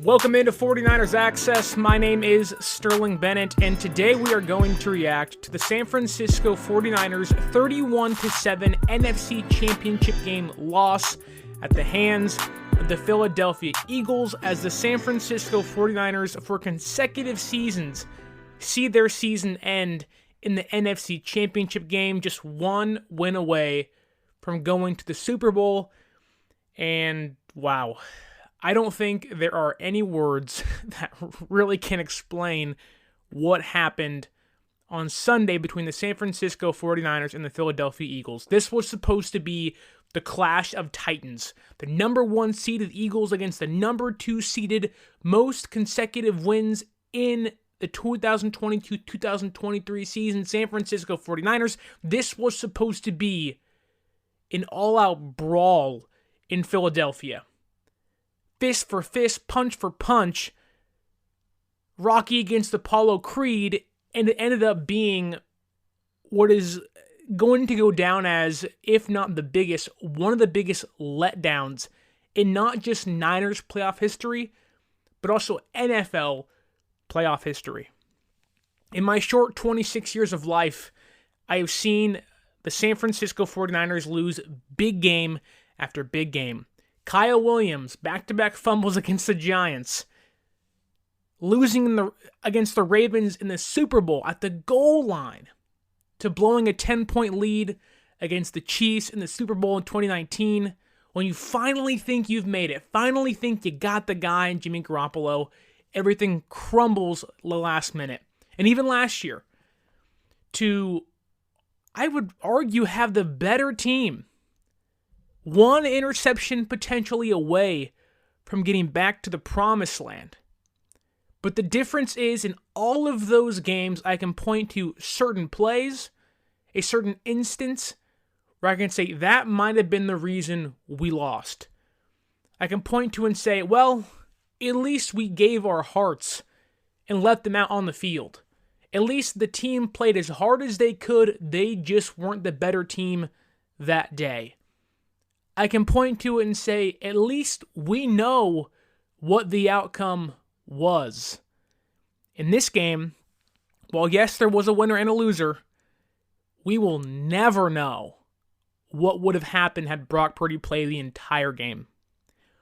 Welcome into 49ers Access. My name is Sterling Bennett, and today we are going to react to the San Francisco 49ers 31-7 NFC Championship game loss at the hands of the Philadelphia Eagles as the San Francisco 49ers for consecutive seasons see their season end in the NFC Championship game, just one win away from going to the Super Bowl. And wow, I don't think there are any words that really can explain what happened on Sunday between the San Francisco 49ers and the Philadelphia Eagles. This was supposed to be the clash of titans. The number one seeded Eagles against the number two seeded, most consecutive wins in the 2022-2023 season, San Francisco 49ers. This was supposed to be an all-out brawl in Philadelphia. Fist for fist, punch for punch, Rocky against Apollo Creed, and it ended up being what is going to go down as, if not the biggest, one of the biggest letdowns in not just Niners playoff history, but also NFL playoff history. In my short 26 years of life, I have seen the San Francisco 49ers lose big game after big game. Kyle Williams, back-to-back fumbles against the Giants. Losing against the Ravens in the Super Bowl at the goal line. To blowing a 10-point lead against the Chiefs in the Super Bowl in 2019. When you finally think you've made it, finally think you got the guy in Jimmy Garoppolo, everything crumbles the last minute. And even last year, to, I would argue, have the better team. One interception potentially away from getting back to the promised land. But the difference is, in all of those games, I can point to certain plays, a certain instance, where I can say that might have been the reason we lost. I can point to and say, well, at least we gave our hearts and let them out on the field. At least the team played as hard as they could, they just weren't the better team that day. I can point to it and say, at least we know what the outcome was. In this game, while yes, there was a winner and a loser, we will never know what would have happened had Brock Purdy played the entire game.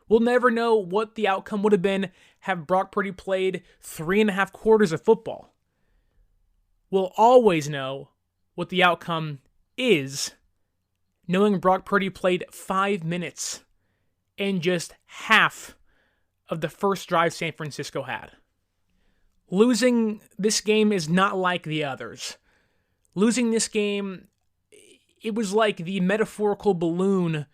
We'll never know what the outcome would have been had Brock Purdy played 3.5 quarters of football. We'll always know what the outcome is, knowing Brock Purdy played 5 minutes in just half of the first drive San Francisco had. Losing this game is not like the others. Losing this game, it was like the metaphorical balloon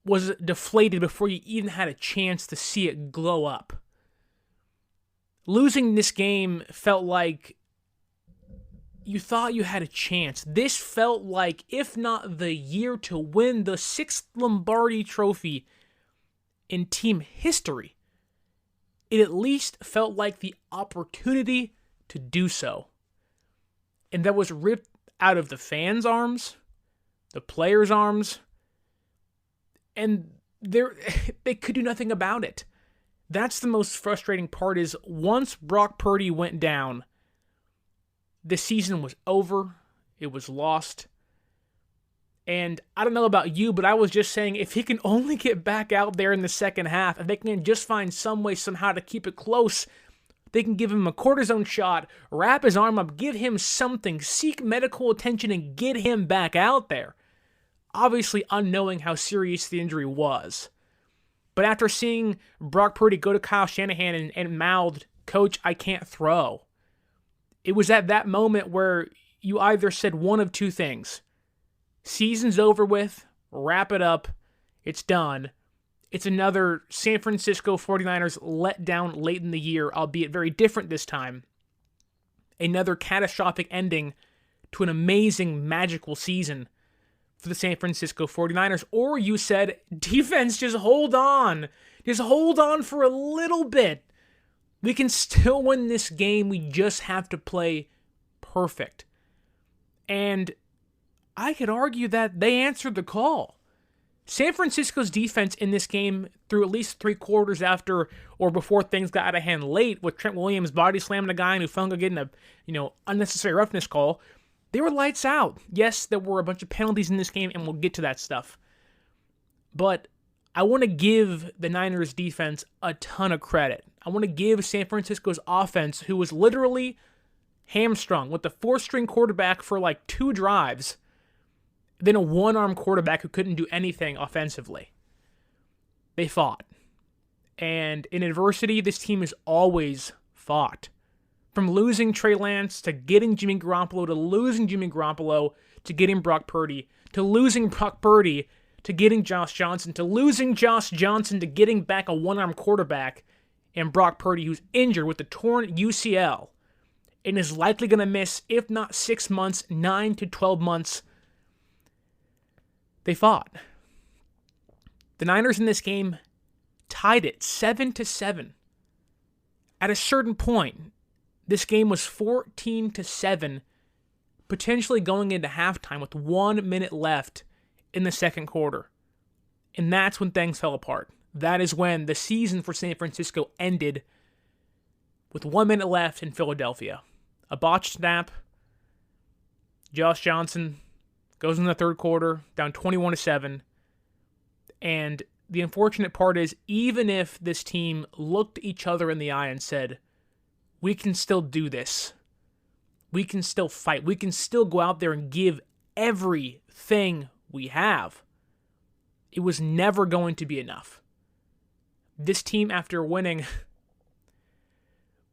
was deflated before you even had a chance to see it glow up. Losing this game felt like you thought you had a chance. This felt like, if not the year to win the 6th Lombardi trophy in team history, it at least felt like the opportunity to do so. And that was ripped out of the fans' arms, the players' arms, and they could do nothing about it. That's the most frustrating part, is once Brock Purdy went down, the season was over. It was lost. And I don't know about you, but I was just saying, if he can only get back out there in the second half, if they can just find some way somehow to keep it close, they can give him a cortisone shot, wrap his arm up, give him something, seek medical attention, and get him back out there. Obviously unknowing how serious the injury was. But after seeing Brock Purdy go to Kyle Shanahan and mouthed, "Coach, I can't throw," it was at that moment where you either said one of two things. Season's over with, wrap it up, it's done. It's another San Francisco 49ers letdown late in the year, albeit very different this time. Another catastrophic ending to an amazing, magical season for the San Francisco 49ers. Or you said, defense, just hold on. Just hold on for a little bit. We can still win this game. We just have to play perfect. And I could argue that they answered the call. San Francisco's defense in this game, through at least 3 quarters after or before things got out of hand late, with Trent Williams body slamming a guy and Hufanga getting a unnecessary roughness call, they were lights out. Yes, there were a bunch of penalties in this game, and we'll get to that stuff. But I want to give the Niners defense a ton of credit. I want to give San Francisco's offense, who was literally hamstrung with the 4th-string quarterback for like 2 drives, then a 1-arm quarterback who couldn't do anything offensively. They fought. And in adversity, this team has always fought. From losing Trey Lance to getting Jimmy Garoppolo to losing Jimmy Garoppolo to getting Brock Purdy to losing Brock Purdy to getting Josh Johnson to losing Josh Johnson to getting back a 1-arm quarterback and Brock Purdy, who's injured with the torn UCL and is likely going to miss, if not 6 months, 9 to 12 months. They fought. The Niners in this game tied it 7-7. At a certain point, this game was 14-7, potentially going into halftime with 1 minute left in the second quarter. And that's when things fell apart. That is when the season for San Francisco ended with 1 minute left in Philadelphia. A botched snap. Josh Johnson goes in the third quarter, down 21-7. And the unfortunate part is, even if this team looked each other in the eye and said, we can still do this, we can still fight, we can still go out there and give everything we have, it was never going to be enough. This team, after winning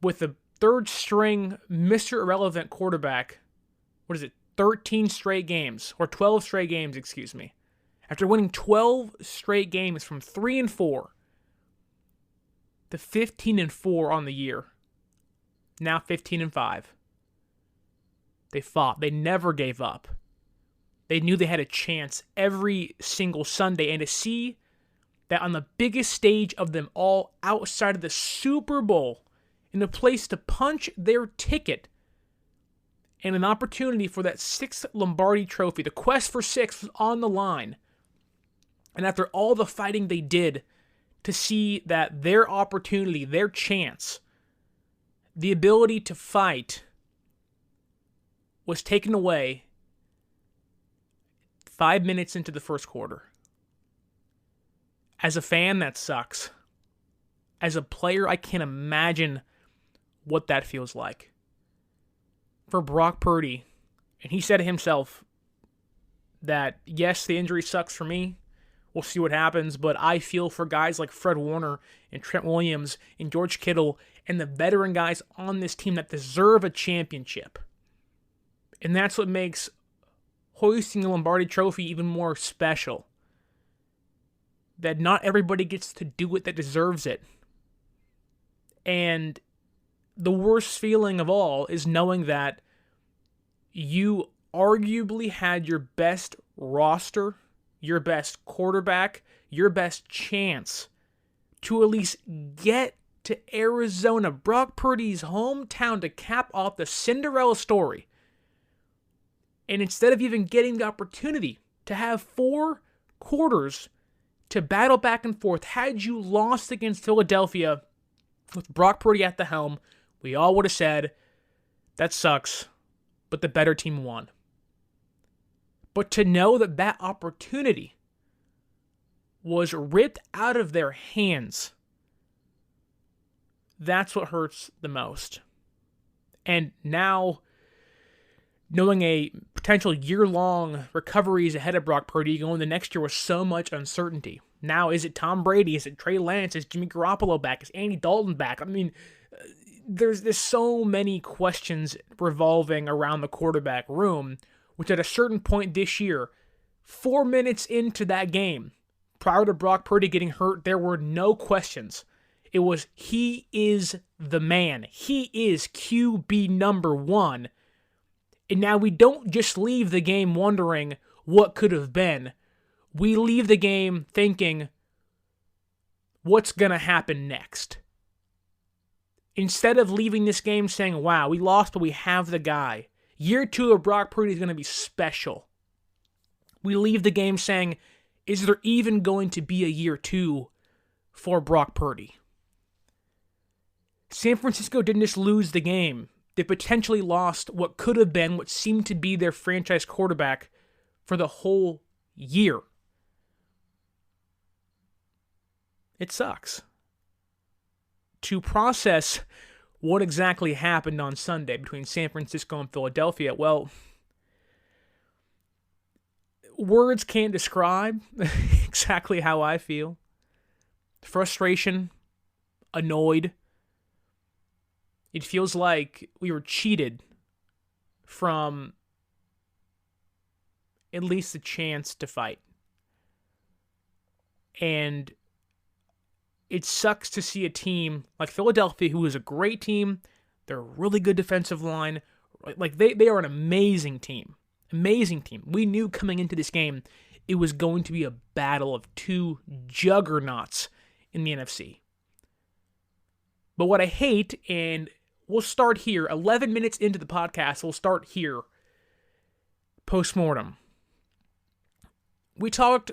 with the 3rd-string Mr. Irrelevant quarterback, 13 straight games, or 12 straight games, excuse me. After winning 12 straight games from 3-4 to 15-4 on the year, now 15-5. They fought. They never gave up. They knew they had a chance every single Sunday, and to see that on the biggest stage of them all, outside of the Super Bowl, in a place to punch their ticket, and an opportunity for that 6th Lombardi trophy. The quest for 6 was on the line. And after all the fighting they did, to see that their opportunity, their chance, the ability to fight was taken away 5 minutes into the first quarter. As a fan, that sucks. As a player, I can't imagine what that feels like. For Brock Purdy, and he said to himself that, yes, the injury sucks for me. We'll see what happens, but I feel for guys like Fred Warner and Trent Williams and George Kittle and the veteran guys on this team that deserve a championship. And that's what makes hoisting the Lombardi Trophy even more special. That not everybody gets to do it that deserves it. And the worst feeling of all is knowing that you arguably had your best roster, your best quarterback, your best chance to at least get to Arizona, Brock Purdy's hometown, to cap off the Cinderella story. And instead of even getting the opportunity to have 4 quarters to battle back and forth, had you lost against Philadelphia with Brock Purdy at the helm, we all would have said, that sucks, but the better team won. But to know that that opportunity was ripped out of their hands, that's what hurts the most. And now, knowing a potential year-long recovery is ahead of Brock Purdy going the next year with so much uncertainty. Now, is it Tom Brady? Is it Trey Lance? Is Jimmy Garoppolo back? Is Andy Dalton back? I mean, there's so many questions revolving around the quarterback room, which at a certain point this year, 4 minutes into that game, prior to Brock Purdy getting hurt, there were no questions. It was, he is the man. He is QB number 1. And now we don't just leave the game wondering what could have been. We leave the game thinking, what's going to happen next? Instead of leaving this game saying, wow, we lost, but we have the guy. Year 2 of Brock Purdy is going to be special. We leave the game saying, Is there even going to be a year 2 for Brock Purdy? San Francisco didn't just lose the game. They potentially lost what could have been what seemed to be their franchise quarterback for the whole year. It sucks. To process what exactly happened on Sunday between San Francisco and Philadelphia, well, words can't describe exactly how I feel. Frustration, annoyed. It feels like we were cheated from at least the chance to fight. And it sucks to see a team like Philadelphia, who is a great team. They're a really good defensive line. Like they are an amazing team. Amazing team. We knew coming into this game it was going to be a battle of two juggernauts in the NFC. But what I hate, and we'll start here, 11 minutes into the podcast, we'll start here, post-mortem. We talked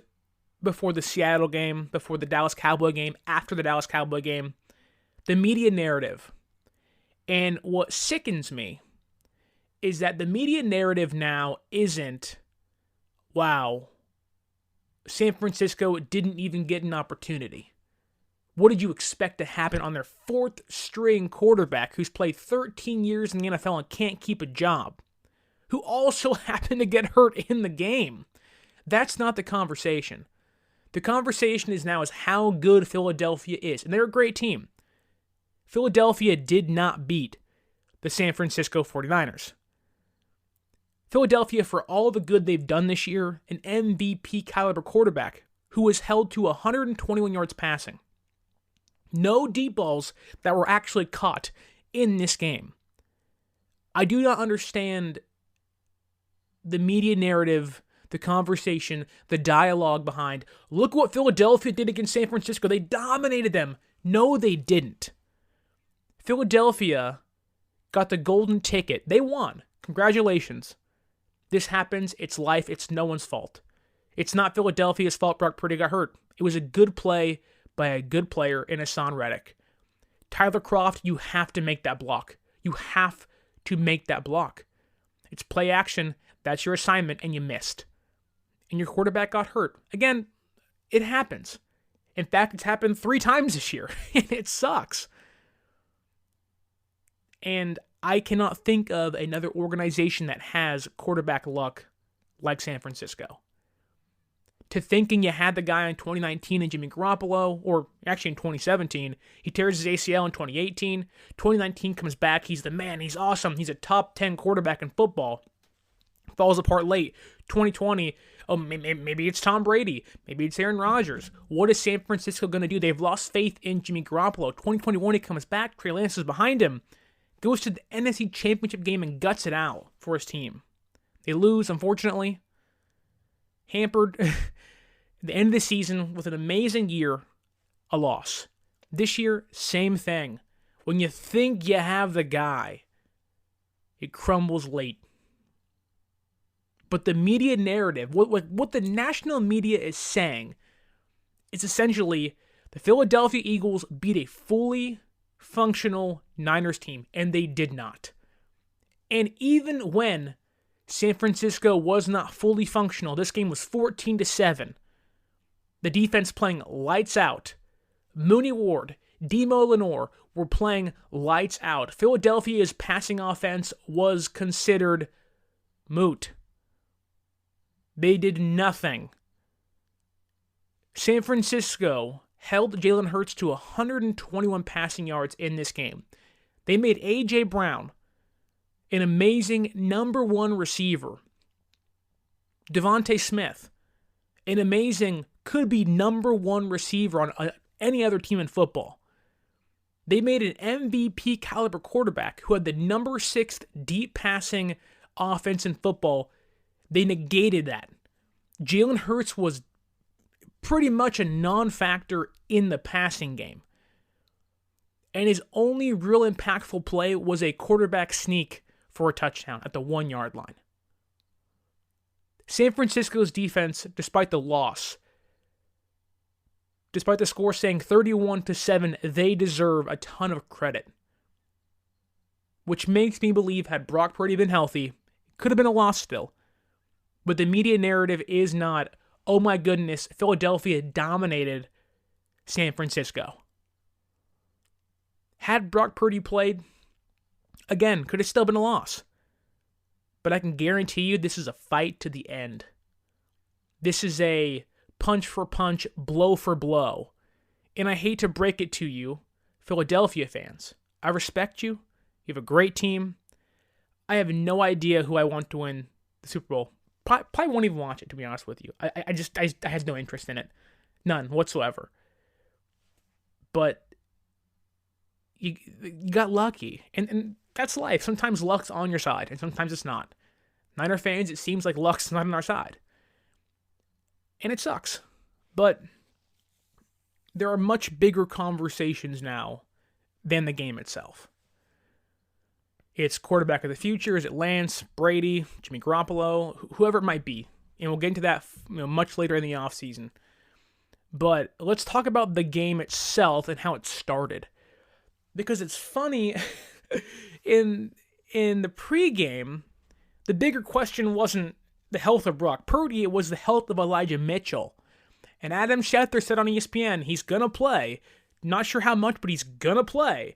before the Seattle game, before the Dallas Cowboy game, after the Dallas Cowboy game, the media narrative. And what sickens me is that the media narrative now isn't, wow, San Francisco didn't even get an opportunity. What did you expect to happen on their fourth string quarterback who's played 13 years in the NFL and can't keep a job, who also happened to get hurt in the game? That's not the conversation. The conversation is now is how good Philadelphia is, and they're a great team. Philadelphia did not beat the San Francisco 49ers. Philadelphia, for all the good they've done this year, an MVP caliber quarterback who was held to 121 yards passing. No deep balls that were actually caught in this game. I do not understand the media narrative, the conversation, the dialogue behind, look what Philadelphia did against San Francisco. They dominated them. No, they didn't. Philadelphia got the golden ticket. They won. Congratulations. This happens. It's life. It's no one's fault. It's not Philadelphia's fault Brock Purdy got hurt. It was a good play by a good player in Hassan Reddick. Tyler Kroft, you have to make that block. You have to make that block. It's play action. That's your assignment, and you missed. And your quarterback got hurt. Again, it happens. In fact, it's happened 3 times this year, and it sucks. And I cannot think of another organization that has quarterback luck like San Francisco. To thinking you had the guy in 2019 in Jimmy Garoppolo, or actually in 2017, he tears his ACL in 2018, 2019 comes back, he's the man, he's awesome, he's a top 10 quarterback in football, falls apart late, 2020, oh, maybe it's Tom Brady, maybe it's Aaron Rodgers. What is San Francisco going to do? They've lost faith in Jimmy Garoppolo. 2021, he comes back, Trey Lance is behind him, goes to the NFC Championship game and guts it out for his team. They lose, unfortunately. Hampered at the end of the season with an amazing year, a loss. This year, same thing. When you think you have the guy, it crumbles late. But the media narrative, what the national media is saying, is essentially the Philadelphia Eagles beat a fully functional Niners team, and they did not. And even when San Francisco was not fully functional, this game was 14-7. The defense playing lights out. Mooney Ward, Demo Lenore were playing lights out. Philadelphia's passing offense was considered moot. They did nothing. San Francisco held Jalen Hurts to 121 passing yards in this game. They made A.J. Brown an amazing number 1 receiver. Devontae Smith, an amazing, could be number 1 receiver on any other team in football. They made an MVP caliber quarterback who had the number 6th deep passing offense in football. They negated that. Jalen Hurts was pretty much a non-factor in the passing game. And his only real impactful play was a quarterback sneak for a touchdown at the 1-yard line. San Francisco's defense, despite the loss, despite the score saying 31-7, they deserve a ton of credit. Which makes me believe had Brock Purdy been healthy, it could have been a loss still. But the media narrative is not, oh my goodness, Philadelphia dominated San Francisco. Had Brock Purdy played, again, could have still been a loss. But I can guarantee you this is a fight to the end. This is a punch for punch, blow for blow. And I hate to break it to you, Philadelphia fans. I respect you. You have a great team. I have no idea who I want to win the Super Bowl. Probably won't even watch it, to be honest with you. I have no interest in it. None whatsoever. But you got lucky. And that's life. Sometimes luck's on your side, and sometimes it's not. Niner fans, it seems like luck's not on our side. And it sucks. But there are much bigger conversations now than the game itself. It's quarterback of the future. Is it Lance, Brady, Jimmy Garoppolo, whoever it might be? And we'll get into that much later in the offseason. But let's talk about the game itself and how it started. Because it's funny, in the pregame, the bigger question wasn't the health of Brock Purdy, it was the health of Elijah Mitchell. And Adam Schefter said on ESPN, he's going to play. Not sure how much, but he's going to play.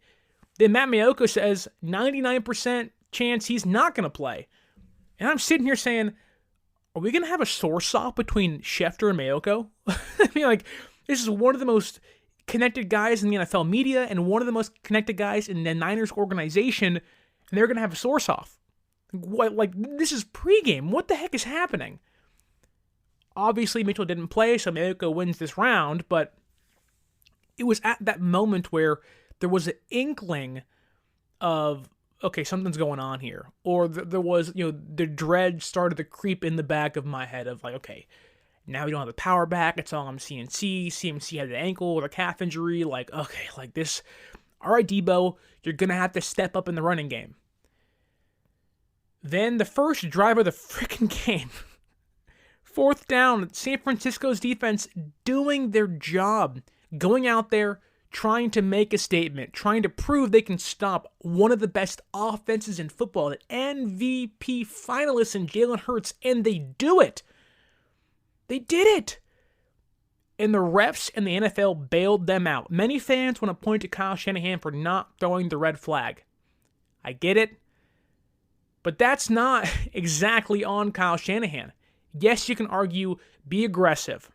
Then Matt Maiocco says 99% chance he's not going to play. And I'm sitting here saying, are we going to have a source-off between Schefter and Maiocco? I mean, this is one of the most connected guys in the NFL media and one of the most connected guys in the Niners organization, and they're going to have a source-off. This is pregame. What the heck is happening? Obviously, Mitchell didn't play, so Maiocco wins this round, but it was at that moment where there was an inkling of, okay, something's going on here. Or there was, the dread started to creep in the back of my head of okay, now we don't have the power back. It's all on CMC. CMC had an ankle or a calf injury. This. All right, Debo, you're going to have to step up in the running game. Then the first drive of the freaking game. 4th down, San Francisco's defense doing their job. Going out there, trying to make a statement, trying to prove they can stop one of the best offenses in football, the MVP finalists in Jalen Hurts, and they do it. They did it. And the refs and the NFL bailed them out. Many fans want to point to Kyle Shanahan for not throwing the red flag. I get it. But that's not exactly on Kyle Shanahan. Yes, you can argue, be aggressive.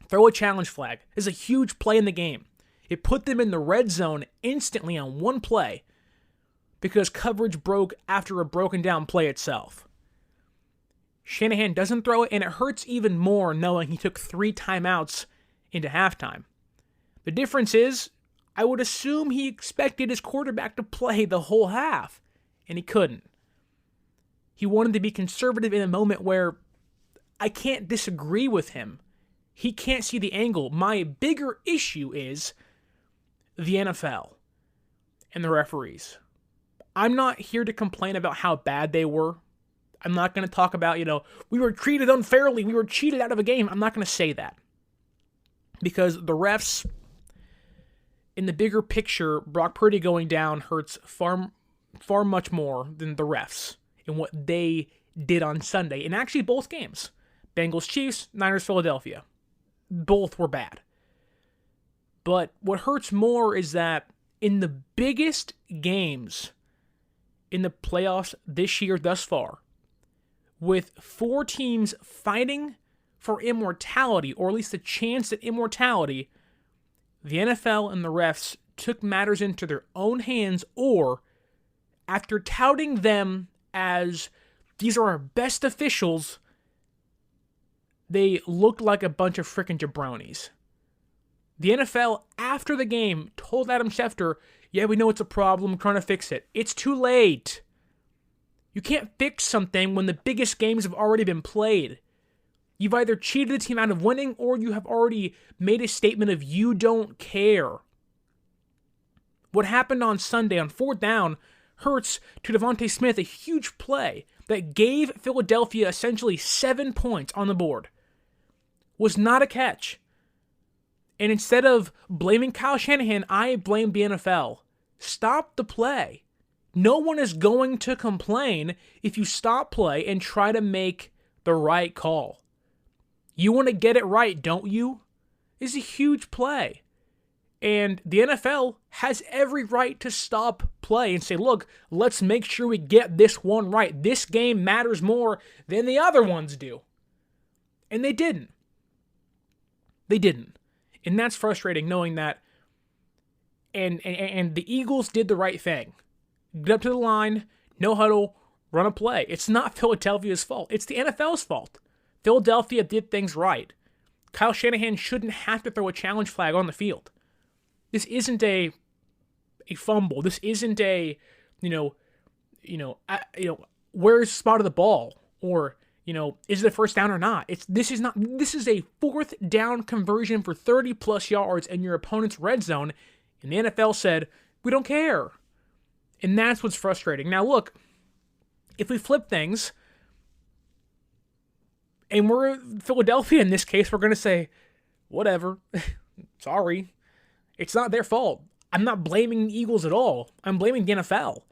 Throw a challenge flag. It's a huge play in the game. It put them in the red zone instantly on one play because coverage broke after a broken down play itself. Shanahan doesn't throw it, and it hurts even more knowing he took 3 timeouts into halftime. The difference is, I would assume he expected his quarterback to play the whole half, and he couldn't. He wanted to be conservative in a moment where I can't disagree with him. He can't see the angle. My bigger issue is the NFL and the referees. I'm not here to complain about how bad they were. I'm not going to talk about, we were treated unfairly, we were cheated out of a game. I'm not going to say that. Because the refs, in the bigger picture, Brock Purdy going down hurts far much more than the refs and what they did on Sunday. And actually both games. Bengals Chiefs, Niners Philadelphia. Both were bad. But what hurts more is that in the biggest games in the playoffs this year thus far, with 4 teams fighting for immortality, or at least a chance at immortality, the NFL and the refs took matters into their own hands, or after touting them as these are our best officials, they looked like a bunch of frickin' jabronis. The NFL, after the game, told Adam Schefter, yeah, we know it's a problem, we're trying to fix it. It's too late. You can't fix something when the biggest games have already been played. You've either cheated the team out of winning, or you have already made a statement of you don't care. What happened on Sunday on 4th down hurts to Devontae Smith, a huge play that gave Philadelphia essentially 7 points on the board, was not a catch. And instead of blaming Kyle Shanahan, I blame the NFL. Stop the play. No one is going to complain if you stop play and try to make the right call. You want to get it right, don't you? It's a huge play. And the NFL has every right to stop play and say, look, let's make sure we get this one right. This game matters more than the other ones do. And they didn't. They didn't. And that's frustrating knowing that. And the Eagles did the right thing. Get up to the line, no huddle, run a play. It's not Philadelphia's fault. It's the NFL's fault. Philadelphia did things right. Kyle Shanahan shouldn't have to throw a challenge flag on the field. This isn't a fumble. This isn't a, where's the spot of the ball? Or, is it a first down or not? This is a fourth down conversion for 30 plus yards in your opponent's red zone. And the NFL said, we don't care. And that's what's frustrating. Now look, if we flip things, and we're Philadelphia in this case, we're going to say, whatever, sorry. It's not their fault. I'm not blaming the Eagles at all. I'm blaming the NFL.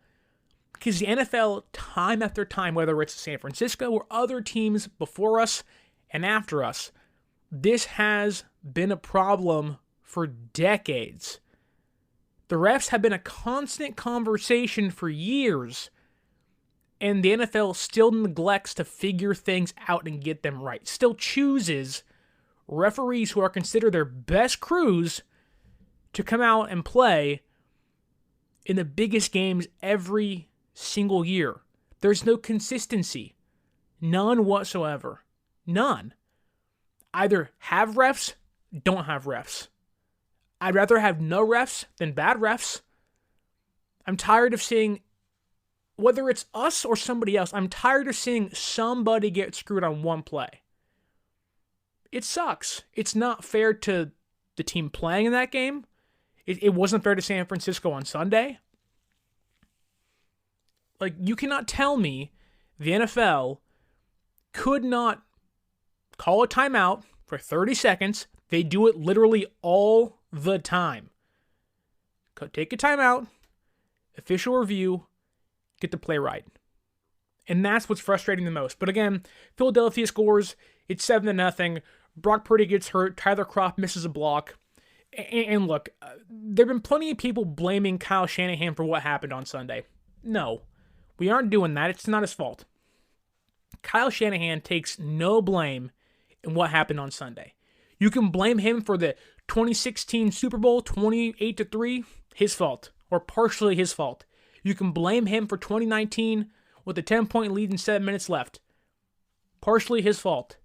Because the NFL, time after time, whether it's San Francisco or other teams before us and after us, this has been a problem for decades. The refs have been a constant conversation for years, and the NFL still neglects to figure things out and get them right. Still chooses referees who are considered their best crews to come out and play in the biggest games every single year. There's no consistency. None whatsoever. None. Either have refs, don't have refs. I'd rather have no refs than bad refs. I'm tired of seeing, whether it's us or somebody else, I'm tired of seeing somebody get screwed on one play. It sucks. It's not fair to the team playing in that game. It wasn't fair to San Francisco on Sunday. Like, you cannot tell me the NFL could not call a timeout for 30 seconds. They do it literally all the time. Take a timeout, official review, get the play right. And that's what's frustrating the most. But again, Philadelphia scores. It's 7-0. Brock Purdy gets hurt. Tyler Kroft misses a block. And look, there have been plenty of people blaming Kyle Shanahan for what happened on Sunday. No, we aren't doing that. It's not his fault. Kyle Shanahan takes no blame in what happened on Sunday. You can blame him for the 2016 Super Bowl 28-3, his fault, or partially his fault. You can blame him for 2019 with a 10-point lead and 7 minutes left. Partially his fault.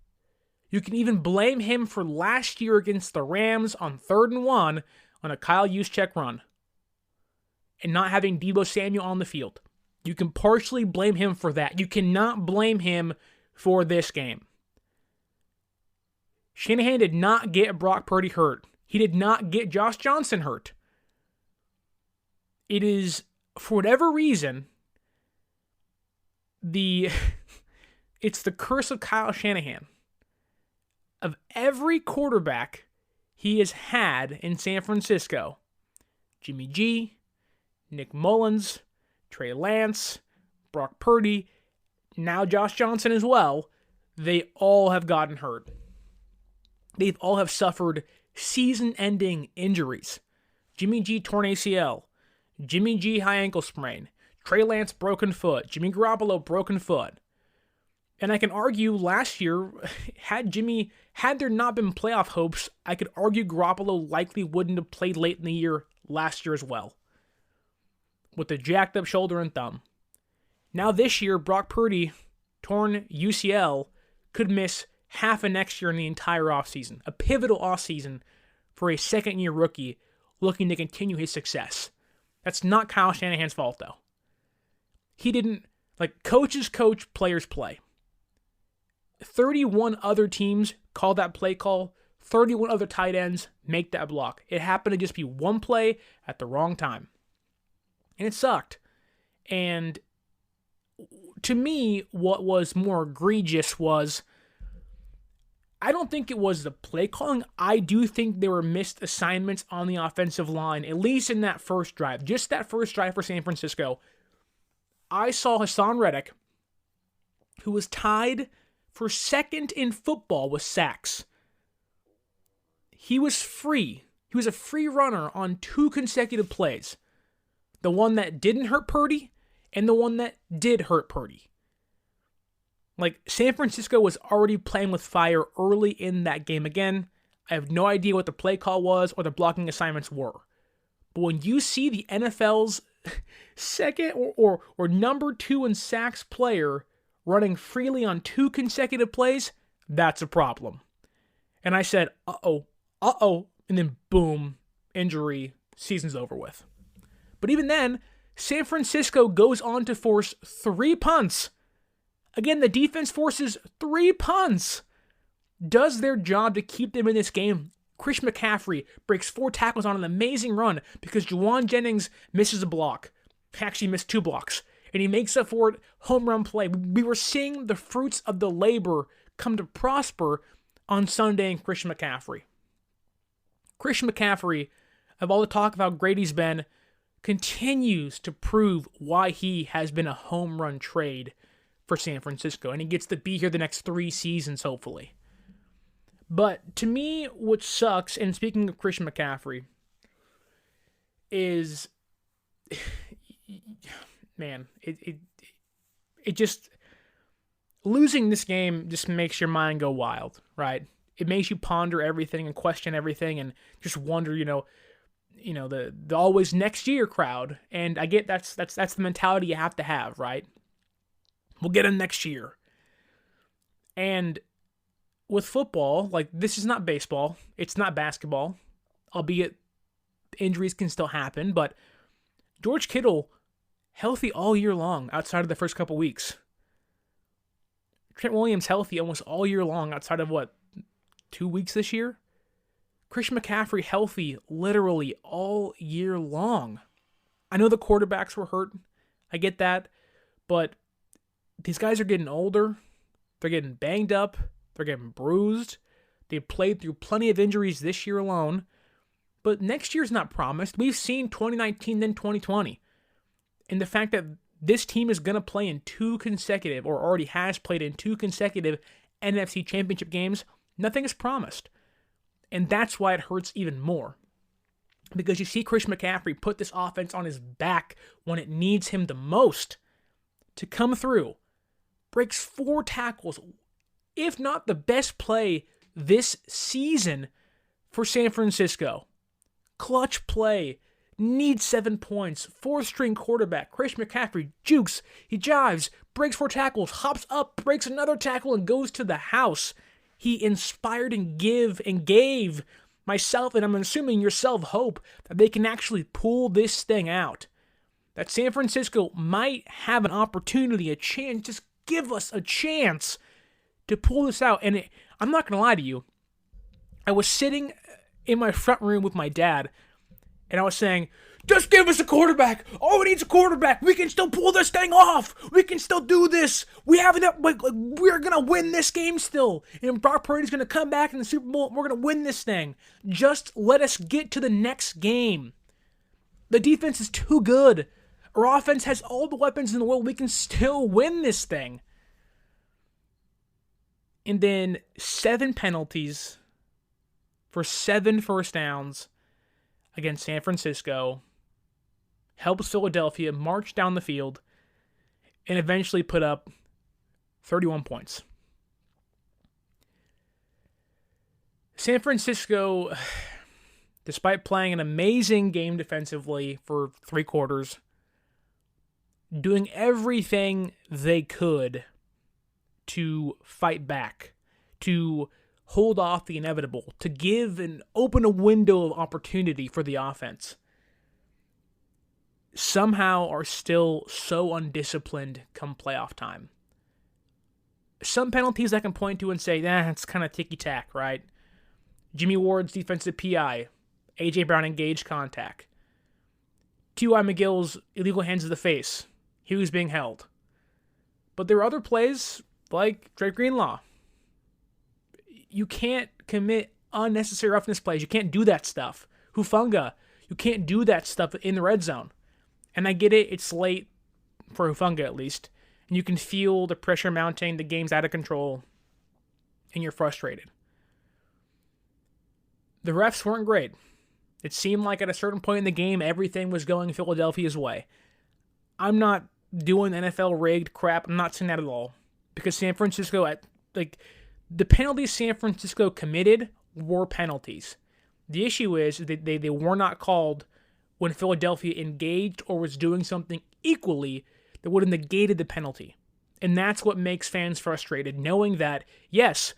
You can even blame him for last year against the Rams on 3rd and 1 on a Kyle Juszczyk run and not having Deebo Samuel on the field. You can partially blame him for that. You cannot blame him for this game. Shanahan did not get Brock Purdy hurt. He did not get Josh Johnson hurt. It is, for whatever reason, it's the curse of Kyle Shanahan. Of every quarterback he has had in San Francisco, Jimmy G, Nick Mullins, Trey Lance, Brock Purdy, now Josh Johnson as well, they all have gotten hurt. They all have suffered season-ending injuries. Jimmy G torn ACL, Jimmy G high ankle sprain, Trey Lance broken foot, Jimmy Garoppolo broken foot. And I can argue last year, had there not been playoff hopes, I could argue Garoppolo likely wouldn't have played late in the year last year as well, with a jacked up shoulder and thumb. Now this year, Brock Purdy, torn UCL, could miss half of next year in the entire offseason. A pivotal offseason for a second-year rookie looking to continue his success. That's not Kyle Shanahan's fault, though. He didn't, coaches coach, players play. 31 other teams call that play call. 31 other tight ends make that block. It happened to just be one play at the wrong time. And it sucked. And to me, what was more egregious was, I don't think it was the play calling. I do think there were missed assignments on the offensive line, at least in that first drive. Just that first drive for San Francisco. I saw Hassan Reddick, who was tied for second in football with sacks. He was free. He was a free runner on 2 consecutive plays. The one that didn't hurt Purdy and the one that did hurt Purdy. Like, San Francisco was already playing with fire early in that game. Again, I have no idea what the play call was or the blocking assignments were. But when you see the NFL's second or number 2 in sacks player running freely on 2 consecutive plays, that's a problem. And I said, uh-oh, and then boom, injury, season's over with. But even then, San Francisco goes on to force 3 punts. Again, the defense forces 3 punts. Does their job to keep them in this game. Chris McCaffrey breaks 4 tackles on an amazing run because Juwan Jennings misses a block. Actually missed 2 blocks. And he makes up for it, home run play. We were seeing the fruits of the labor come to prosper on Sunday in Chris McCaffrey. Chris McCaffrey, of all the talk of how great he's been, continues to prove why he has been a home run trade for San Francisco, and he gets to be here the next 3 seasons, hopefully. But to me, what sucks, and speaking of Christian McCaffrey, is, man, it just, losing this game just makes your mind go wild, right? It makes you ponder everything and question everything and just wonder, the always next year crowd. And I get that's the mentality you have to have, right? We'll get him next year. And with football, like, this is not baseball. It's not basketball. Albeit injuries can still happen. But George Kittle, healthy all year long outside of the first couple weeks. Trent Williams healthy almost all year long outside of, 2 weeks this year? Christian McCaffrey healthy literally all year long. I know the quarterbacks were hurt. I get that. But these guys are getting older. They're getting banged up. They're getting bruised. They've played through plenty of injuries this year alone. But next year's not promised. We've seen 2019, then 2020. And the fact that this team is going to play in 2 consecutive, or already has played in 2 consecutive NFC Championship games, nothing is promised. And that's why it hurts even more. Because you see Chris McCaffrey put this offense on his back when it needs him the most to come through. Breaks 4 tackles, if not the best play this season for San Francisco. Clutch play, needs 7 points, 4th-string quarterback, Chris McCaffrey jukes, he jives, breaks 4 tackles, hops up, breaks another tackle, and goes to the house. He inspired and gave myself, and I'm assuming yourself, hope that they can actually pull this thing out. That San Francisco might have an opportunity, a chance, just give us a chance to pull this out. And I'm not going to lie to you. I was sitting in my front room with my dad, and I was saying, just give us a quarterback. All we need is a quarterback. We can still pull this thing off. We can still do this. We have enough. We're going to win this game still. And Brock Purdy's going to come back in the Super Bowl. We're going to win this thing. Just let us get to the next game. The defense is too good. Our offense has all the weapons in the world. We can still win this thing. And then 7 penalties for 7 first downs against San Francisco helps Philadelphia march down the field and eventually put up 31 points. San Francisco, despite playing an amazing game defensively for 3 quarters, doing everything they could to fight back, to hold off the inevitable, to give and open a window of opportunity for the offense, somehow are still so undisciplined come playoff time. Some penalties I can point to and say, it's kind of ticky-tack, right? Jimmy Ward's defensive PI, A.J. Brown engaged contact. T.Y. McGill's illegal hands to the face. He was being held. But there are other plays, like Drake Greenlaw. you can't commit unnecessary roughness plays. You can't do that stuff. Hufanga, you can't do that stuff in the red zone. And I get it, it's late, for Hufanga at least, and you can feel the pressure mounting, the game's out of control, and you're frustrated. The refs weren't great. It seemed like at a certain point in the game, everything was going Philadelphia's way. I'm not doing NFL rigged crap. I'm not saying that at all. Because San Francisco, the penalties San Francisco committed were penalties. The issue is that they were not called when Philadelphia engaged or was doing something equally that would have negated the penalty. And that's what makes fans frustrated, knowing that, yes,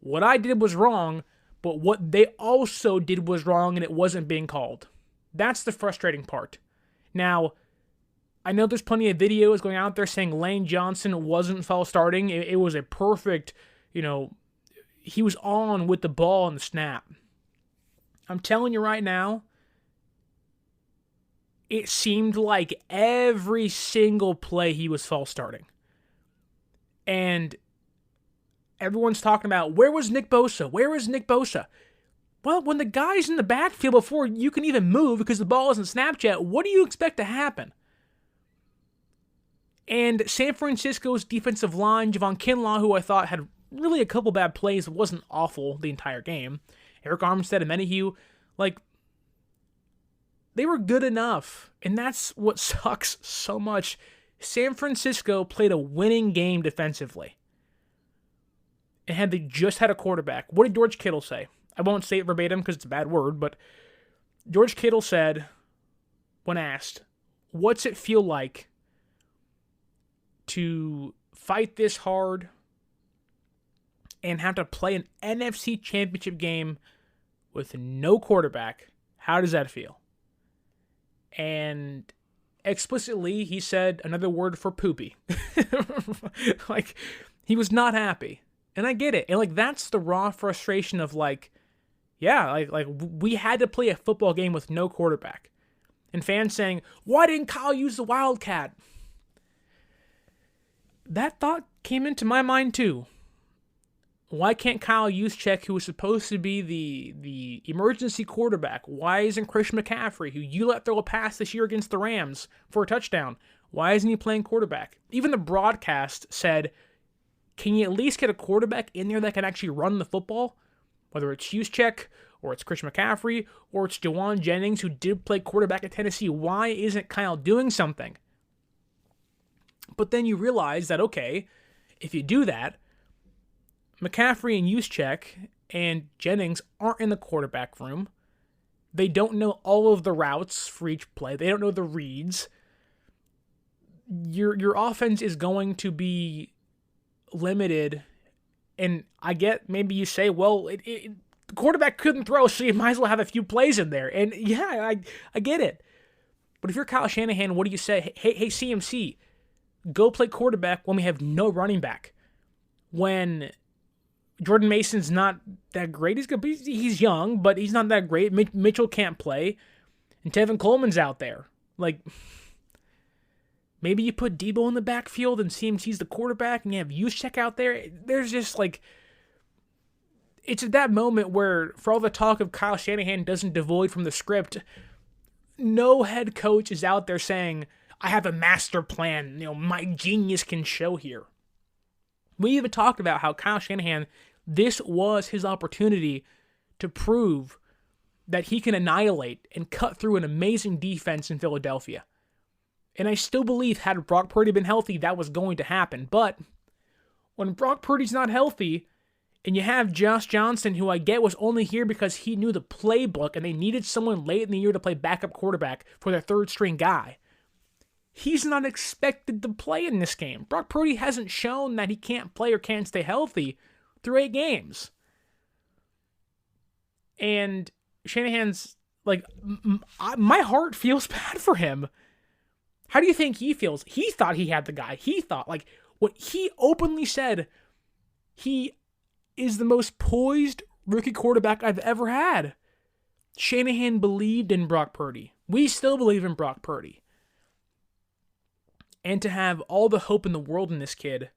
what I did was wrong, but what they also did was wrong and it wasn't being called. That's the frustrating part. Now, I know there's plenty of videos going out there saying Lane Johnson wasn't false starting. It was a perfect, he was on with the ball and the snap. I'm telling you right now, it seemed like every single play he was false starting. And everyone's talking about, where was Nick Bosa? Where is Nick Bosa? Well, when the guy's in the backfield before you can even move because the ball isn't snapped yet, what do you expect to happen? And San Francisco's defensive line, Javon Kinlaw, who I thought had really a couple bad plays, wasn't awful the entire game. Eric Armstead and Menahue, they were good enough. And that's what sucks so much. San Francisco played a winning game defensively. And had they just had a quarterback, what did George Kittle say? I won't say it verbatim because it's a bad word, but George Kittle said, when asked, what's it feel like to fight this hard and have to play an NFC Championship game with no quarterback? How does that feel? And explicitly, he said another word for poopy. He was not happy. And I get it. And that's the raw frustration of we had to play a football game with no quarterback. And fans saying, why didn't Kyle use the Wildcat? That thought came into my mind too. Why can't Kyle Juszczyk, who was supposed to be the emergency quarterback, why isn't Christian McCaffrey, who you let throw a pass this year against the Rams for a touchdown, why isn't he playing quarterback? Even the broadcast said, can you at least get a quarterback in there that can actually run the football? Whether it's Juszczyk, or it's Christian McCaffrey, or it's Jawan Jennings, who did play quarterback at Tennessee. Why isn't Kyle doing something? But then you realize that, okay, if you do that, McCaffrey and Juszczyk and Jennings aren't in the quarterback room. They don't know all of the routes for each play. They don't know the reads. Your offense is going to be limited. And I get, maybe you say, well, the quarterback couldn't throw, so you might as well have a few plays in there. And yeah, I get it. But if you're Kyle Shanahan, what do you say? Hey, CMC, go play quarterback when we have no running back. When Jordan Mason's not that great, he's young, but he's not that great. Mitchell can't play, and Tevin Coleman's out there. Maybe you put Debo in the backfield and CMC's the quarterback, and you have Juszczyk out there. There's just it's at that moment where, for all the talk of Kyle Shanahan doesn't devoid from the script, no head coach is out there saying, I have a master plan, my genius can show here. We even talked about how Kyle Shanahan, this was his opportunity to prove that he can annihilate and cut through an amazing defense in Philadelphia. And I still believe had Brock Purdy been healthy, that was going to happen. But when Brock Purdy's not healthy, and you have Josh Johnson, who I get was only here because he knew the playbook and they needed someone late in the year to play backup quarterback for their third-string guy, he's not expected to play in this game. Brock Purdy hasn't shown that he can't play or can't stay healthy through 8 games. And Shanahan's, my heart feels bad for him. How do you think he feels? He thought he had the guy. He thought, what he openly said, he is the most poised rookie quarterback I've ever had. Shanahan believed in Brock Purdy. We still believe in Brock Purdy. And to have all the hope in the world in this kid,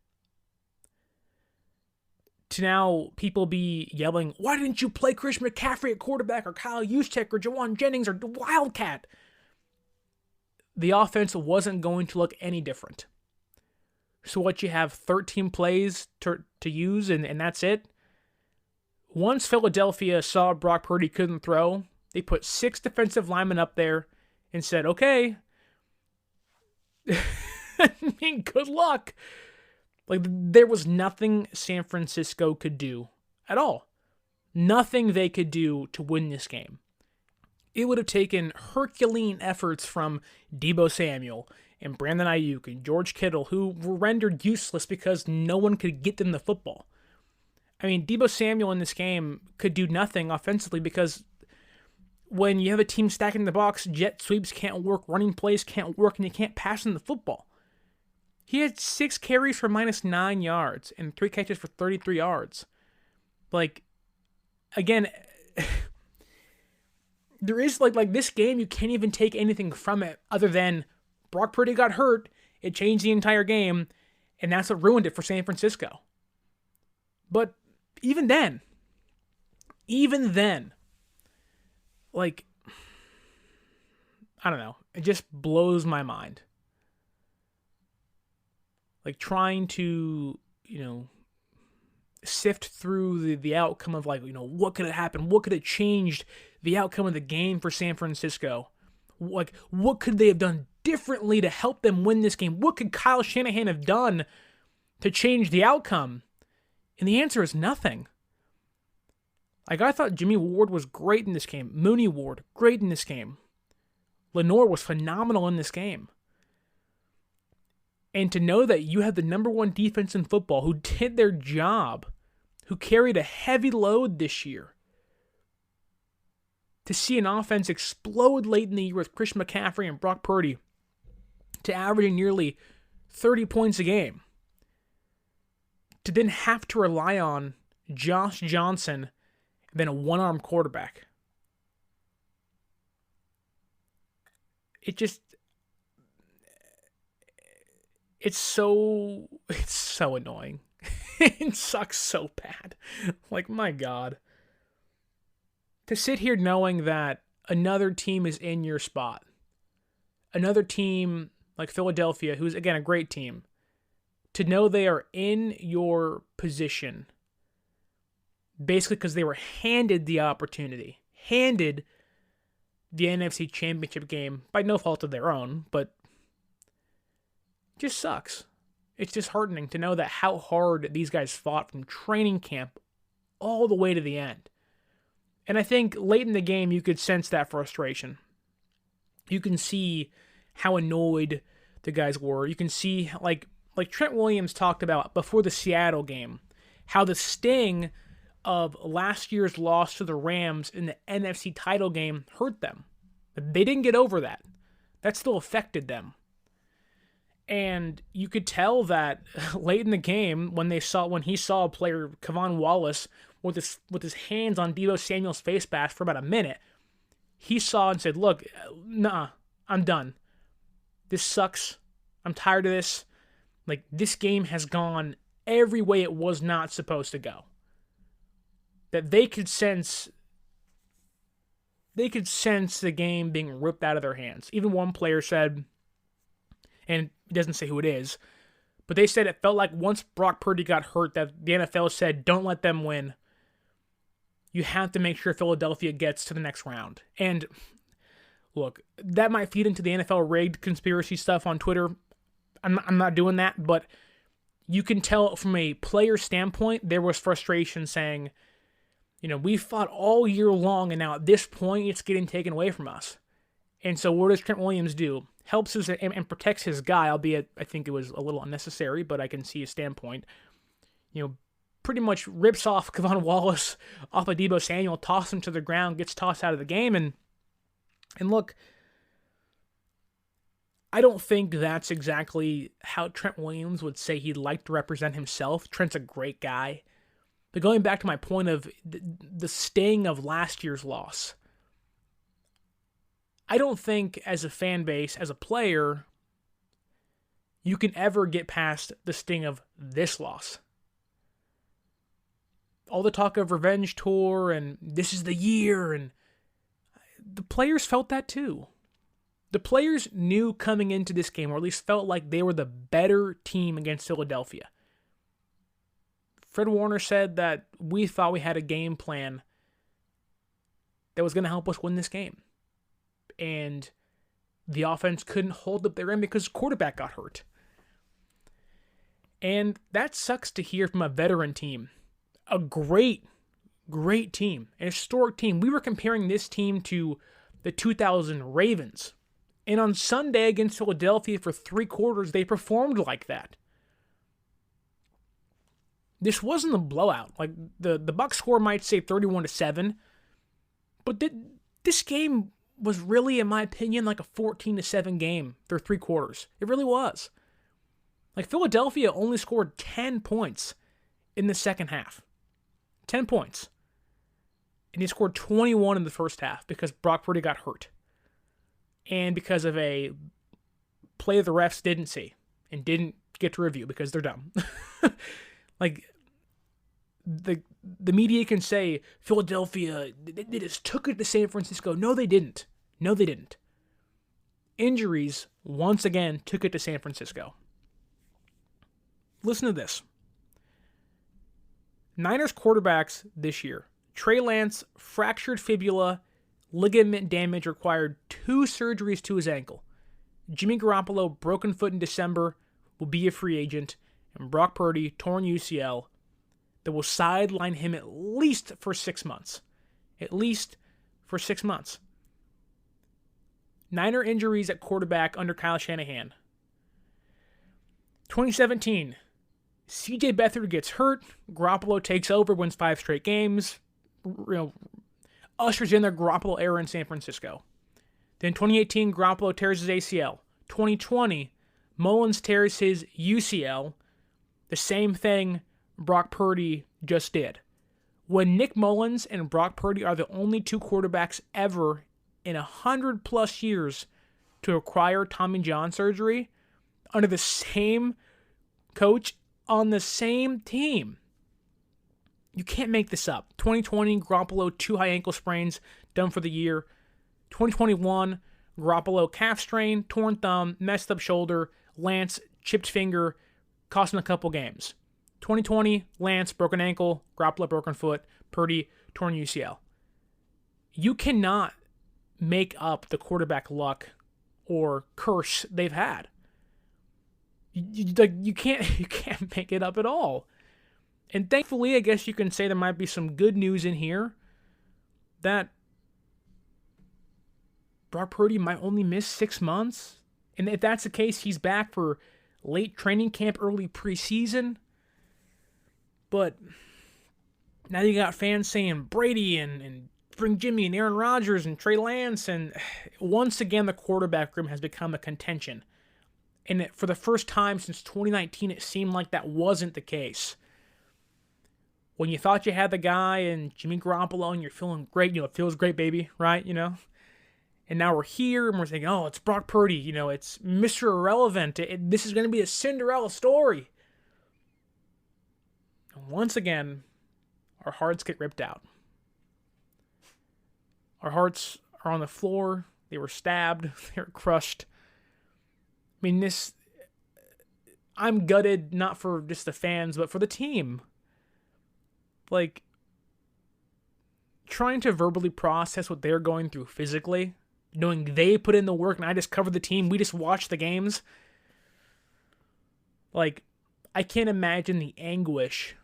to now people be yelling, why didn't you play Chris McCaffrey at quarterback or Kyle Juszczyk or Jawan Jennings or Wildcat? The offense wasn't going to look any different. So what, you have 13 plays to use and that's it? Once Philadelphia saw Brock Purdy couldn't throw, they put 6 defensive linemen up there and said, okay, I mean, good luck. Like, there was nothing San Francisco could do at all. Nothing they could do to win this game. It would have taken Herculean efforts from Deebo Samuel and Brandon Ayuk and George Kittle, who were rendered useless because no one could get them the football. I mean, Deebo Samuel in this game could do nothing offensively because when you have a team stacking the box, jet sweeps can't work, running plays can't work, and you can't pass them the football. He had 6 carries for -9 yards and 3 catches for 33 yards. Like, again, there is, like this game, you can't even take anything from it other than Brock Purdy got hurt, it changed the entire game, and that's what ruined it for San Francisco. But even then, like, I don't know, it just blows my mind. Like, trying to, sift through the outcome of, like, what could have happened? What could have changed the outcome of the game for San Francisco? Like, what could they have done differently to help them win this game? What could Kyle Shanahan have done to change the outcome? And the answer is nothing. Like, I thought Jimmy Ward was great in this game. Mooney Ward, great in this game. Lenore was phenomenal in this game. And to know that you have the number 1 defense in football who did their job, who carried a heavy load this year, to see an offense explode late in the year with Chris McCaffrey and Brock Purdy to averaging nearly 30 points a game, to then have to rely on Josh Johnson and then a one-arm quarterback. It's so annoying. It sucks so bad. Like, my God. To sit here knowing that another team is in your spot, another team like Philadelphia, who's, again, a great team, to know they are in your position basically because they were handed the opportunity, handed the NFC Championship game by no fault of their own, but it just sucks. It's disheartening to know that how hard these guys fought from training camp all the way to the end. And I think late in the game, you could sense that frustration. You can see how annoyed the guys were. You can see, like Trent Williams talked about before the Seattle game, how the sting of last year's loss to the Rams in the NFC title game hurt them. They didn't get over that. That still affected them. And you could tell that late in the game when he saw a player, Kevon Wallace, with his hands on Deebo Samuel's face mask for about a minute, he saw and said, look, nah, I'm done. This sucks. I'm tired of this. Like, this game has gone every way it was not supposed to go. That they could sense the game being ripped out of their hands. Even one player said, and it doesn't say who it is, but they said it felt like once Brock Purdy got hurt that the NFL said, don't let them win. You have to make sure Philadelphia gets to the next round. And look, that might feed into the NFL rigged conspiracy stuff on Twitter. I'm not doing that, but you can tell from a player standpoint, there was frustration saying, we fought all year long, and now at this point, it's getting taken away from us. And so what does Trent Williams do? Helps his and protects his guy, albeit I think it was a little unnecessary, but I can see his standpoint. Pretty much rips off Kevon Wallace off of Deebo Samuel, tosses him to the ground, gets tossed out of the game, and look, I don't think that's exactly how Trent Williams would say he'd like to represent himself. Trent's a great guy. But going back to my point of the sting of last year's loss, I don't think as a fan base, as a player, you can ever get past the sting of this loss. all the talk of revenge tour and this is the year, and the players felt that too. The players knew coming into this game, or at least felt like they were the better team against Philadelphia. Fred Warner said that we thought we had a game plan that was going to help us win this game. And the offense couldn't hold up their end because the quarterback got hurt. And that sucks to hear from a veteran team. A great team. An historic team. We were comparing this team to the 2000 Ravens. And on Sunday against Philadelphia for 3 quarters, they performed like that. This wasn't a blowout. Like the Bucs score might say 31-7, but this game was really, in my opinion, like a 14-7 game through 3 quarters. It really was. Like Philadelphia only scored 10 points in the second half. 10 points. And he scored 21 in the first half because Brock Purdy got hurt. And because of a play the refs didn't see and didn't get to review because they're dumb. Like, the media can say, Philadelphia, they just took it to San Francisco. No, they didn't. Injuries, once again, took it to San Francisco. Listen to this. Niners quarterbacks this year. Trey Lance, fractured fibula, ligament damage, required 2 surgeries to his ankle. Jimmy Garoppolo, broken foot in December, will be a free agent. And Brock Purdy, torn UCL, that will sideline him at least for 6 months. At least for 6 months. Niner injuries at quarterback under Kyle Shanahan. 2017, CJ Beathard gets hurt. Garoppolo takes over, wins 5 straight games. Ushers in their Garoppolo era in San Francisco. Then 2018, Garoppolo tears his ACL. 2020, Mullins tears his UCL. The same thing Brock Purdy just did. When Nick Mullins and Brock Purdy are the only 2 quarterbacks ever in 100+ years to acquire Tommy John surgery under the same coach on the same team. You can't make this up. 2020, Garoppolo, 2 high ankle sprains, done for the year. 2021, Garoppolo, calf strain, torn thumb, messed up shoulder, Lance, chipped finger, cost him a couple games. 2020, Lance, broken ankle, Garoppolo, broken foot, Purdy, torn UCL. You cannot make up the quarterback luck or curse they've had. You can't make it up at all. And thankfully, I guess you can say there might be some good news in here that Brock Purdy might only miss 6 months. And if that's the case, he's back for late training camp, early preseason. But now you got fans saying Brady and bring Jimmy and Aaron Rodgers and Trey Lance. And once again, the quarterback room has become a contention. And for the first time since 2019, it seemed like that wasn't the case. When you thought you had the guy and Jimmy Garoppolo and you're feeling great, it feels great, baby, right? And now we're here and we're thinking, oh, it's Brock Purdy, it's Mr. Irrelevant. This is going to be a Cinderella story. And once again, our hearts get ripped out. Our hearts are on the floor. They were stabbed. They were crushed. I mean, I'm gutted not for just the fans, but for the team. Like, trying to verbally process what they're going through physically, knowing they put in the work and I just covered the team, we just watched the games. Like, I can't imagine the anguish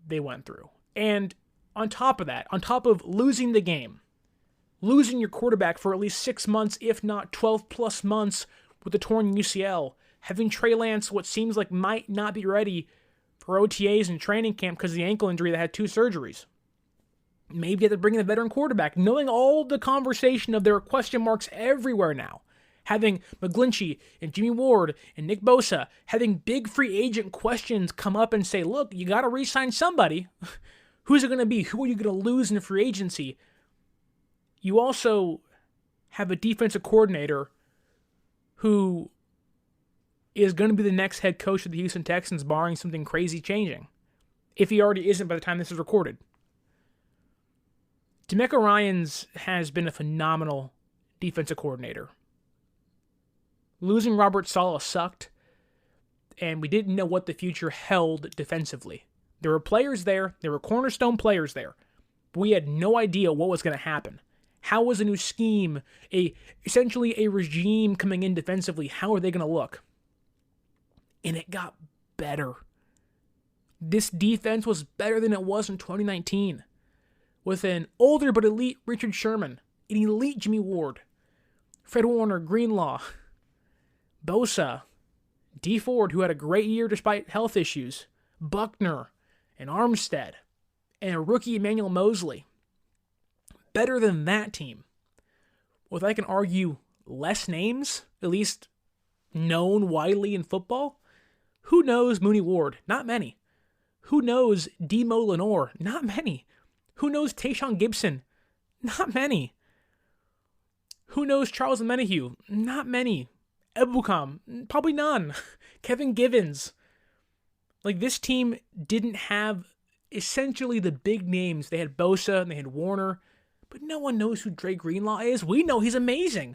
they went through. And on top of that, on top of losing the game, losing your quarterback for at least 6 months, if not 12+ months with a torn UCL, having Trey Lance, what seems like might not be ready for OTAs and training camp because of the ankle injury that had 2 surgeries. Maybe you have to bring in a veteran quarterback, knowing all the conversation of there are question marks everywhere now. Having McGlinchey and Jimmy Ward and Nick Bosa, having big free agent questions come up and say, look, you got to re-sign somebody. Who's it going to be? Who are you going to lose in free agency? You also have a defensive coordinator who is going to be the next head coach of the Houston Texans, barring something crazy changing. if he already isn't by the time this is recorded. DeMeco Ryans has been a phenomenal defensive coordinator. Losing Robert Saleh sucked, and we didn't know what the future held defensively. There were players there, there were cornerstone players there, but we had no idea what was going to happen. How was a new scheme, essentially a regime coming in defensively, how are they going to look? And it got better. This defense was better than it was in 2019. With an older but elite Richard Sherman, an elite Jimmy Ward, Fred Warner, Greenlaw, Bosa, D Ford, who had a great year despite health issues, Buckner, and Armstead, and a rookie Emmanuel Mosley. Better than that team. With, I can argue, less names, at least known widely in football. Who knows Mooney Ward? Not many. Who knows Demo Lenore? Not many. Who knows Tayshaun Gibson? Not many. Who knows Charles Menahue? Not many. Ebukam? Probably none. Kevin Givens. Like, this team didn't have essentially the big names. They had Bosa and they had Warner, but no one knows who Dre Greenlaw is. We know he's amazing,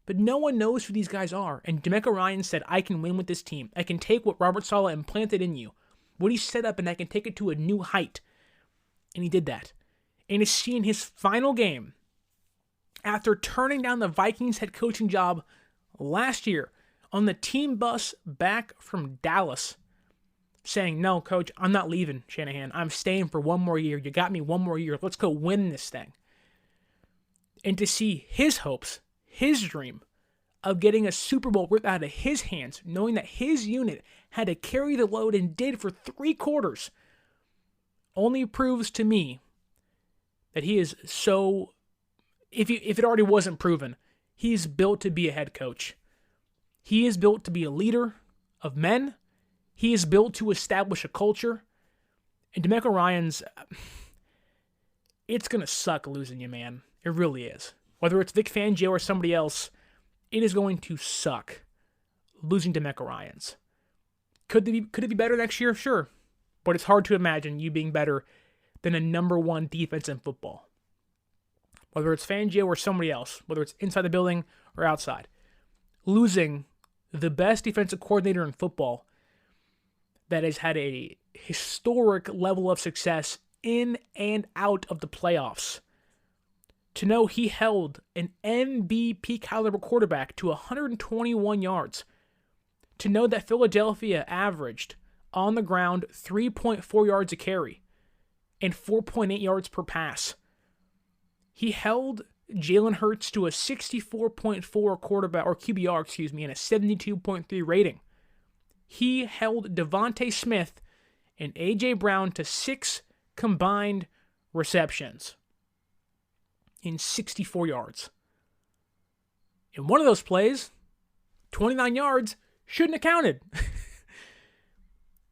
but no one knows who these guys are. And DeMeco Ryans said, I can win with this team. I can take what Robert Saleh implanted in you, what he set up, and I can take it to a new height. And he did that. And to see in his final game, after turning down the Vikings head coaching job last year on the team bus back from Dallas, saying, no, coach, I'm not leaving, Shanahan. I'm staying for one more year. You got me one more year. Let's go win this thing. And to see his hopes, his dream of getting a Super Bowl ripped out of his hands, knowing that his unit had to carry the load and did for 3 quarters, only proves to me that he is so, if it already wasn't proven, he's built to be a head coach. He is built to be a leader of men. He is built to establish a culture. And DeMeco Ryans, it's going to suck losing you, man. It really is. Whether it's Vic Fangio or somebody else, it is going to suck losing DeMeco Ryans. Could it be better next year? Sure. But it's hard to imagine you being better than a number 1 defense in football. Whether it's Fangio or somebody else, whether it's inside the building or outside. Losing the best defensive coordinator in football that has had a historic level of success in and out of the playoffs. To know he held an MVP caliber quarterback to 121 yards. To know that Philadelphia averaged on the ground 3.4 yards a carry and 4.8 yards per pass. He held Jalen Hurts to a 64.4 quarterback or QBR, and a 72.3 rating. He held Devontae Smith and A.J. Brown to 6 combined receptions in 64 yards. In one of those plays, 29 yards shouldn't have counted.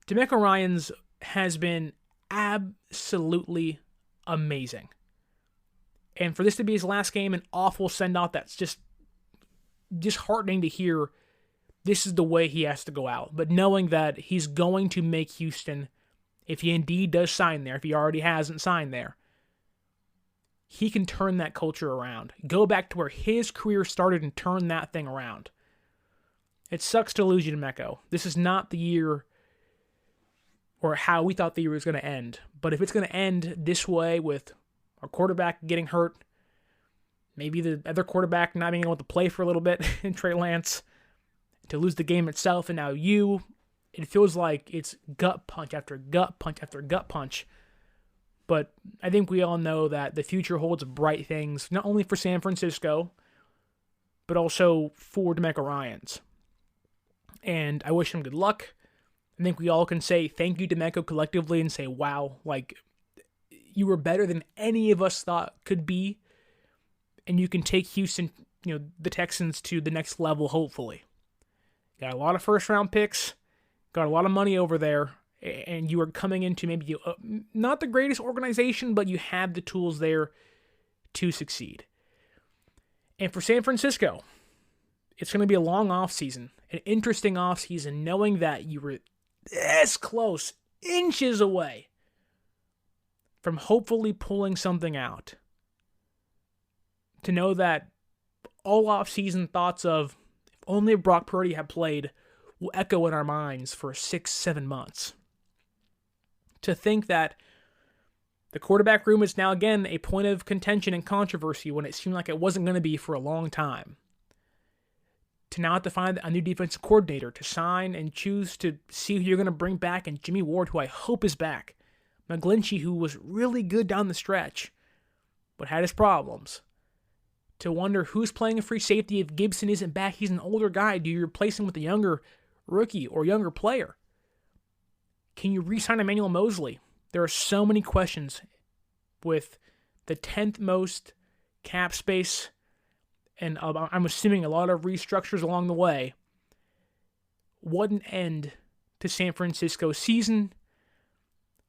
DeMeco Ryans has been absolutely amazing. And for this to be his last game, an awful send-off, that's just disheartening to hear. This is the way he has to go out. But knowing that he's going to make Houston, if he indeed does sign there, if he already hasn't signed there, he can turn that culture around. Go back to where his career started and turn that thing around. It sucks to lose you to DeMeco. This is not the year or how we thought the year was going to end. But if it's going to end this way with our quarterback getting hurt, maybe the other quarterback not being able to play for a little bit in Trey Lance, to lose the game itself, and now it feels like it's gut punch after gut punch after gut punch. But I think we all know that the future holds bright things, not only for San Francisco, but also for DeMeco Ryans. And I wish him good luck. I think we all can say thank you, DeMeco, collectively, and say, wow, like, you were better than any of us thought could be. And you can take Houston, the Texans, to the next level, hopefully. Got a lot of first-round picks, got a lot of money over there, and you are coming into maybe not the greatest organization, but you have the tools there to succeed. And for San Francisco, it's going to be a long offseason, an interesting offseason, knowing that you were this close, inches away from hopefully pulling something out. To know that all off-season thoughts of if only Brock Purdy had played will echo in our minds for 6-7 months. To think that the quarterback room is now again a point of contention and controversy when it seemed like it wasn't going to be for a long time. To now have to find a new defensive coordinator to sign and choose to see who you're going to bring back, and Jimmy Ward, who I hope is back. McGlinchey, who was really good down the stretch, but had his problems. To wonder who's playing a free safety if Gibson isn't back. He's an older guy. Do you replace him with a younger rookie or younger player? Can you re-sign Emmanuel Mosley? There are so many questions with the 10th most cap space, and I'm assuming a lot of restructures along the way. What an end to San Francisco's season.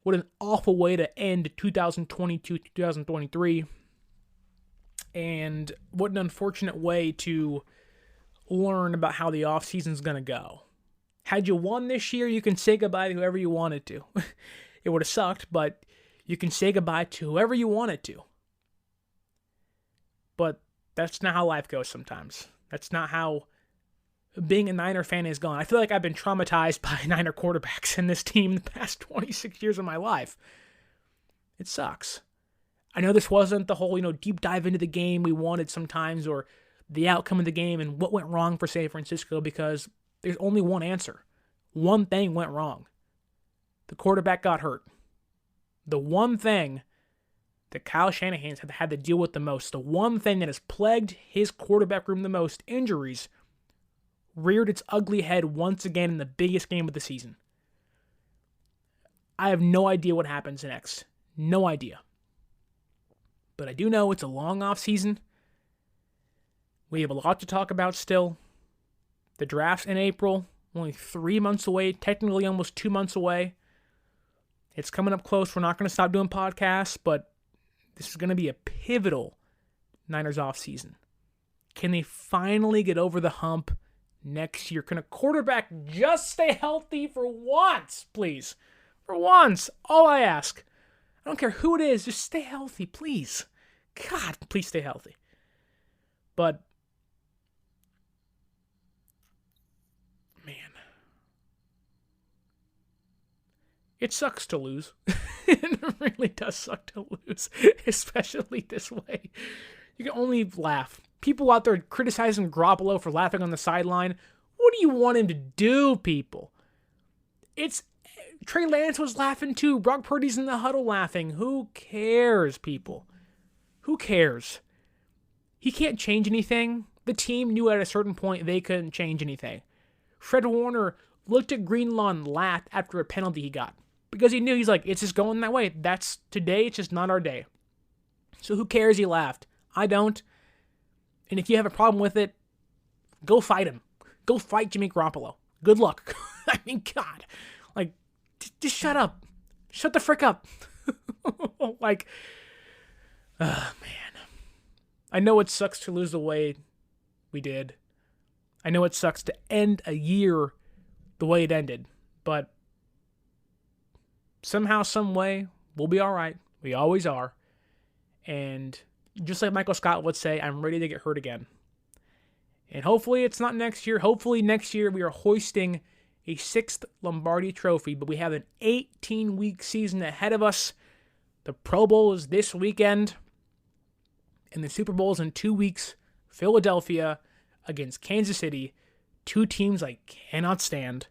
What an awful way to end 2022-2023. And what an unfortunate way to learn about how the offseason's going to go. Had you won this year, you can say goodbye to whoever you wanted to. It would have sucked, but you can say goodbye to whoever you wanted to. But that's not how life goes sometimes. That's not how being a Niner fan is gone. I feel like I've been traumatized by Niner quarterbacks in this team the past 26 years of my life. It sucks. I know this wasn't the whole, deep dive into the game we wanted sometimes, or the outcome of the game and what went wrong for San Francisco, because there's only one answer. One thing went wrong. The quarterback got hurt. The one thing that Kyle Shanahan's had to deal with the most, the one thing that has plagued his quarterback room the most, injuries, reared its ugly head once again in the biggest game of the season. I have no idea what happens next. No idea. But I do know it's a long off season. We have a lot to talk about still. The draft's in April, only 3 months away, technically almost 2 months away. It's coming up close. We're not going to stop doing podcasts, but this is going to be a pivotal Niners offseason. Can they finally get over the hump next year? Can a quarterback just stay healthy for once, please? For once. All I ask. I don't care who it is. Just stay healthy, please. God, please stay healthy. But, man, it sucks to lose. It really does suck to lose, especially this way. You can only laugh. People out there criticizing Garoppolo for laughing on the sideline. What do you want him to do, people? Trey Lance was laughing too. Brock Purdy's in the huddle laughing. Who cares, people? Who cares? He can't change anything. The team knew at a certain point they couldn't change anything. Fred Warner looked at Greenlaw and laughed after a penalty he got. Because he knew, he's like, it's just going that way. Today, it's just not our day. So who cares he laughed? I don't. And if you have a problem with it, go fight him. Go fight Jimmy Garoppolo. Good luck. I mean, God. Just shut up. Shut the frick up. Man. I know it sucks to lose the way we did. I know it sucks to end a year the way it ended. But somehow, some way, we'll be all right. We always are. And just like Michael Scott would say, I'm ready to get hurt again. And hopefully it's not next year. Hopefully next year we are hoisting a 6th Lombardi trophy, but we have an 18-week season ahead of us. The Pro Bowl is this weekend, and the Super Bowl is in 2 weeks. Philadelphia against Kansas City, 2 teams I cannot stand.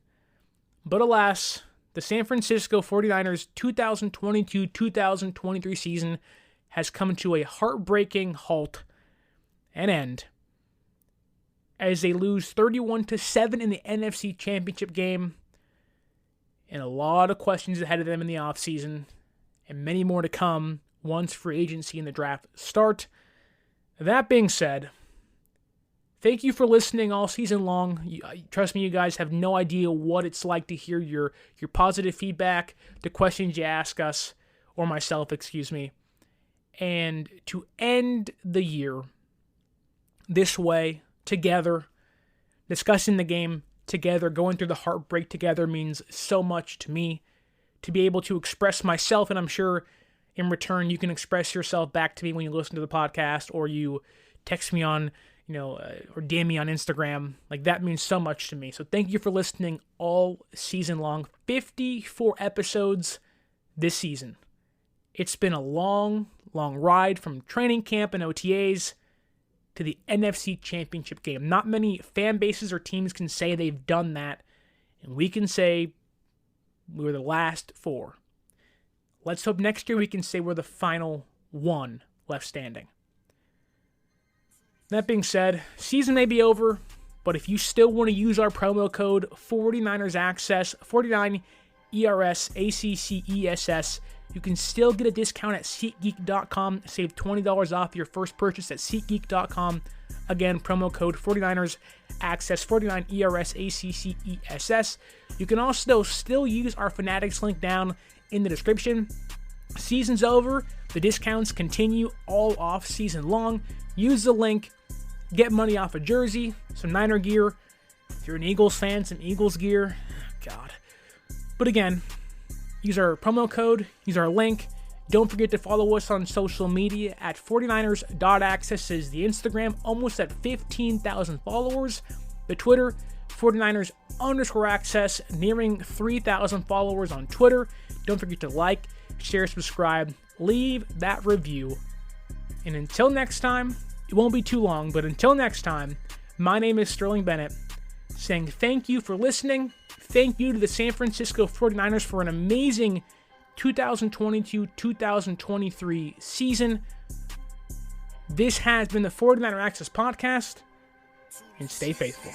But alas, the San Francisco 49ers 2022-2023 season has come to a heartbreaking halt and end as they lose 31-7 in the NFC Championship game, and a lot of questions ahead of them in the offseason, and many more to come once free agency and the draft start. That being said, thank you for listening all season long. Trust me, you guys have no idea what it's like to hear your positive feedback, the questions you ask us, or myself, and to end the year this way, together, discussing the game together, going through the heartbreak together means so much to me. To be able to express myself, and I'm sure In return, you can express yourself back to me when you listen to the podcast, or you text me on, or DM me on Instagram. Like, that means so much to me. So thank you for listening all season long. 54 episodes this season. It's been a long, long ride from training camp and OTAs to the NFC Championship game. Not many fan bases or teams can say they've done that, and we can say we were the last four. Let's hope next year we can say we're the final one left standing. That being said, season may be over, but if you still want to use our promo code 49ers Access, 49 ERS ACCESS, you can still get a discount at SeatGeek.com. Save $20 off your first purchase at SeatGeek.com. Again, promo code 49ers Access, 49 ERS ACCESS. You can also still use our Fanatics link down in the description. Season's over. The discounts continue all off season long. Use the link. Get money off a jersey, some Niner gear. If you're an Eagles fan, some Eagles gear. God. But again, use our promo code. Use our link. Don't forget to follow us on social media at 49ers.access is the Instagram, almost at 15,000 followers. The Twitter, 49ers_access, nearing 3,000 followers on Twitter. Don't forget to like, share, subscribe, leave that review. And until next time, it won't be too long, but until next time, my name is Sterling Bennett, saying thank you for listening. Thank you to the San Francisco 49ers for an amazing 2022-2023 season. This has been the 49er Access Podcast, and stay faithful.